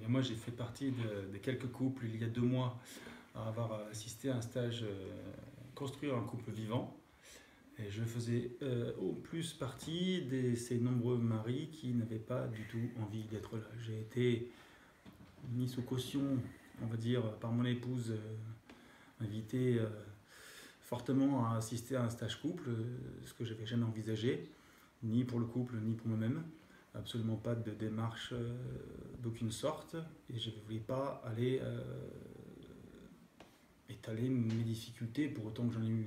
bien, moi, j'ai fait partie de quelques couples il y a 2 mois à avoir assisté à un stage construire un couple vivant. Et je faisais au plus partie de ces nombreux maris qui n'avaient pas du tout envie d'être là. J'ai été mis sous caution, on va dire, par mon épouse, invité fortement à assister à un stage couple, ce que j'avais jamais envisagé, ni pour le couple, ni pour moi-même. Absolument pas de démarche d'aucune sorte. Et je ne voulais pas aller étaler mes difficultés, pour autant que j'en ai eu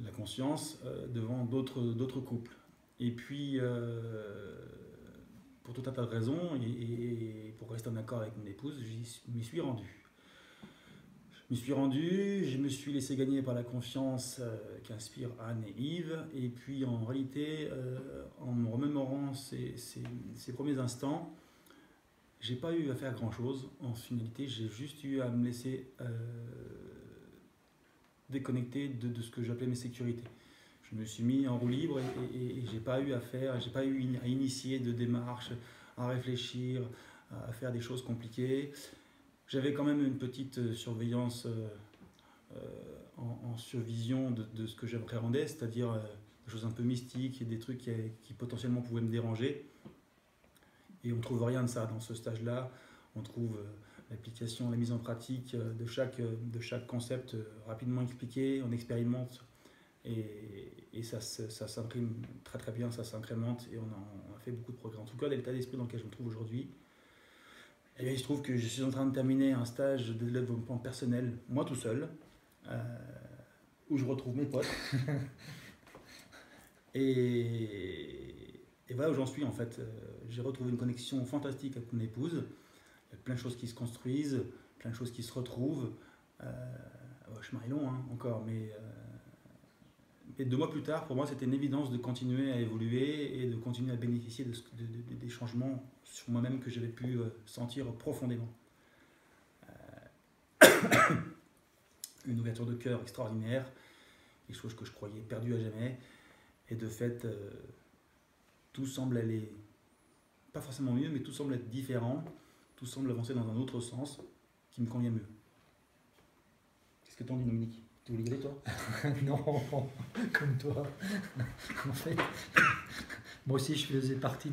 la conscience, devant d'autres couples. Et puis, pour tout un tas de raisons, et pour rester en accord avec mon épouse, je m'y suis rendu. Je me suis laissé gagner par la confiance qu'inspirent Anne et Yves. Et puis en réalité, en me remémorant ces premiers instants, j'ai pas eu à faire grand chose. En finalité, j'ai juste eu à me laisser déconnecter de ce que j'appelais mes sécurités. Je me suis mis en roue libre et j'ai pas eu j'ai pas eu à initier de démarches, à réfléchir, à faire des choses compliquées. J'avais quand même une petite surveillance en survision de ce que j'appréhendais, c'est-à-dire des choses un peu mystiques et des trucs qui potentiellement pouvaient me déranger. Et on ne trouve rien de ça dans ce stage-là. On trouve l'application, la mise en pratique de chaque concept rapidement expliqué, on expérimente et ça s'imprime très très bien, ça s'incrémente et on a fait beaucoup de progrès. En tout cas, l'état d'esprit dans lequel je me trouve aujourd'hui, et bien, il se trouve que je suis en train de terminer un stage de développement personnel, moi tout seul, où je retrouve mes potes. Et voilà où j'en suis en fait. J'ai retrouvé une connexion fantastique avec mon épouse. Il y a plein de choses qui se construisent, plein de choses qui se retrouvent. Le chemin est long encore, mais 2 mois plus tard, pour moi, c'était une évidence de continuer à évoluer et de continuer à bénéficier des changements sur moi-même que j'avais pu sentir profondément. Une ouverture de cœur extraordinaire, quelque chose que je croyais perdu à jamais. Et de fait, tout semble aller, pas forcément mieux, mais tout semble être différent. Tout semble avancer dans un autre sens qui me convient mieux. Qu'est-ce que t'en dis, Dominique? Tu voulais y aller, toi? Non, comme toi. En fait, moi aussi, je faisais partie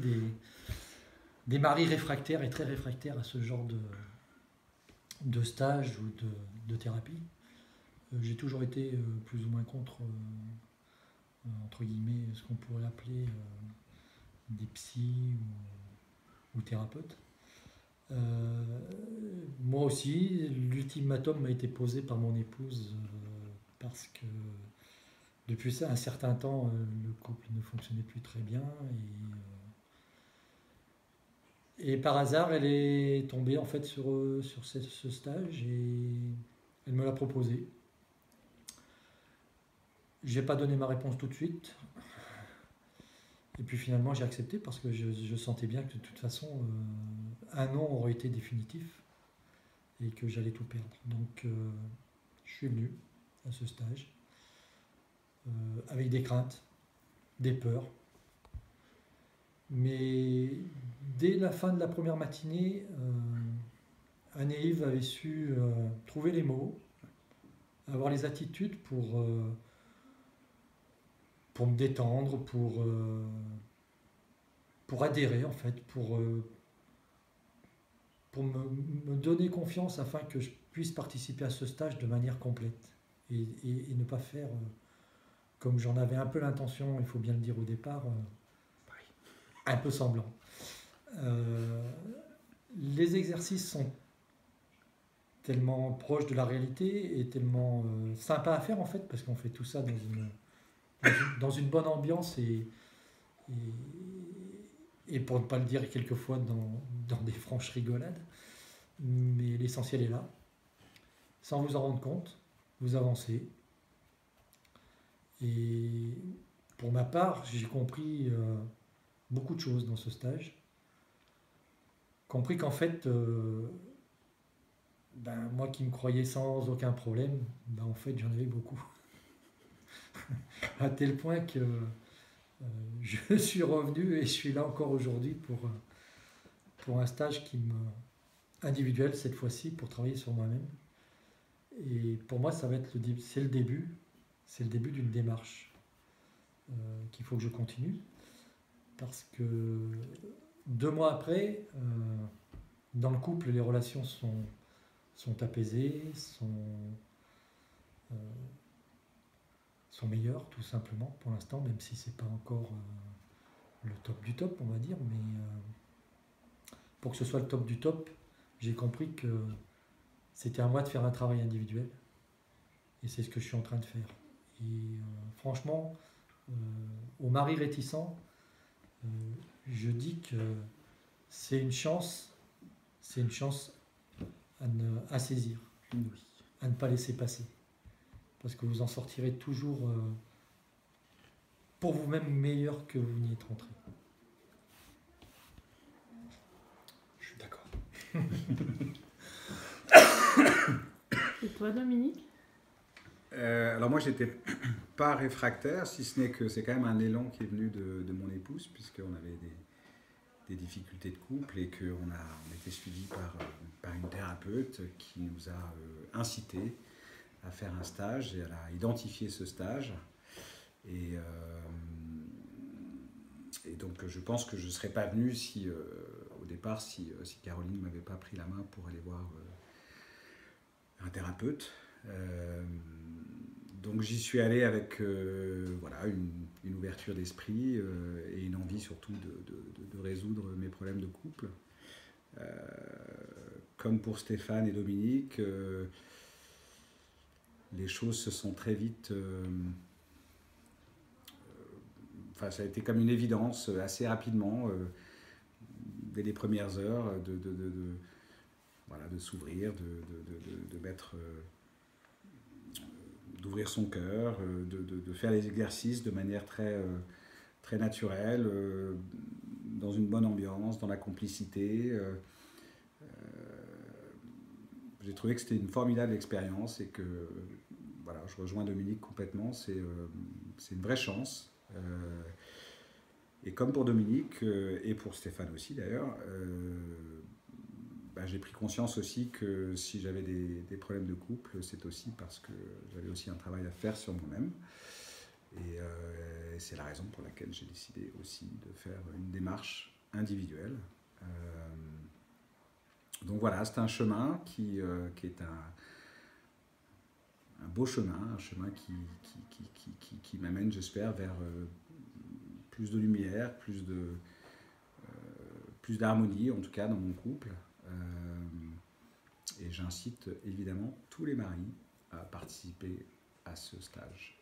des maris réfractaires et très réfractaires à ce genre de stage ou de thérapie. J'ai toujours été plus ou moins contre, entre guillemets, ce qu'on pourrait appeler des psys ou thérapeutes. Moi aussi, l'ultimatum m'a été posé par mon épouse parce que depuis un certain temps, le couple ne fonctionnait plus très bien et par hasard, elle est tombée en fait sur ce stage et elle me l'a proposé. J'ai pas donné ma réponse tout de suite. Et puis finalement, j'ai accepté parce que je sentais bien que de toute façon, un non aurait été définitif et que j'allais tout perdre. Donc, je suis venu à ce stage avec des craintes, des peurs. Mais dès la fin de la première matinée, Anne et Yves avaient su trouver les mots, avoir les attitudes pour me détendre, pour adhérer en fait, pour me donner confiance afin que je puisse participer à ce stage de manière complète et ne pas faire comme j'en avais un peu l'intention, il faut bien le dire au départ, un peu semblant. Les exercices sont tellement proches de la réalité et tellement sympas à faire en fait, parce qu'on fait tout ça dans une bonne ambiance et pour ne pas le dire quelquefois dans des franches rigolades, mais l'essentiel est là. Sans vous en rendre compte, vous avancez. Et pour ma part, j'ai compris beaucoup de choses dans ce stage. Compris qu'en fait, moi qui me croyais sans aucun problème, en fait j'en avais beaucoup. À tel point que je suis revenu et je suis là encore aujourd'hui pour un stage individuel cette fois-ci, pour travailler sur moi-même. Et pour moi, ça va être c'est le début d'une démarche qu'il faut que je continue. Parce que 2 mois après, dans le couple, les relations sont apaisées, sont meilleures, tout simplement, pour l'instant, même si c'est pas encore le top du top, on va dire. Mais pour que ce soit le top du top, j'ai compris que c'était à moi de faire un travail individuel. Et c'est ce que je suis en train de faire. Et franchement, aux maris réticents, je dis que c'est une chance à saisir, à ne pas laisser passer. Parce que vous en sortirez toujours pour vous-même meilleur que vous n'y êtes rentré. Je suis d'accord. Et toi, Dominique? Alors moi, j'étais pas réfractaire, si ce n'est que c'est quand même un élan qui est venu de mon épouse, puisqu'on avait des difficultés de couple et qu'on a été suivi par une thérapeute qui nous a incité à faire un stage, et elle a identifié ce stage. Et donc je pense que je ne serais pas venu au départ si Caroline ne m'avait pas pris la main pour aller voir un thérapeute. Donc j'y suis allé avec voilà, une ouverture d'esprit et une envie surtout de résoudre mes problèmes de couple. Comme pour Stéphane et Dominique, les choses se sont très vite... Enfin, ça a été comme une évidence assez rapidement, dès les premières heures, voilà, de s'ouvrir, de mettre... d'ouvrir son cœur, de faire les exercices de manière très naturelle, dans une bonne ambiance, dans la complicité. J'ai trouvé que c'était une formidable expérience et que voilà, je rejoins Dominique complètement, c'est une vraie chance. Et comme pour Dominique, et pour Stéphane aussi d'ailleurs, j'ai pris conscience aussi que si j'avais des problèmes de couple, c'est aussi parce que j'avais aussi un travail à faire sur moi-même. Et c'est la raison pour laquelle j'ai décidé aussi de faire une démarche individuelle. Donc voilà, c'est un chemin qui est un beau chemin, un chemin qui m'amène, j'espère, vers plus de lumière, plus d'harmonie, en tout cas dans mon couple. Et j'incite évidemment tous les maris à participer à ce stage.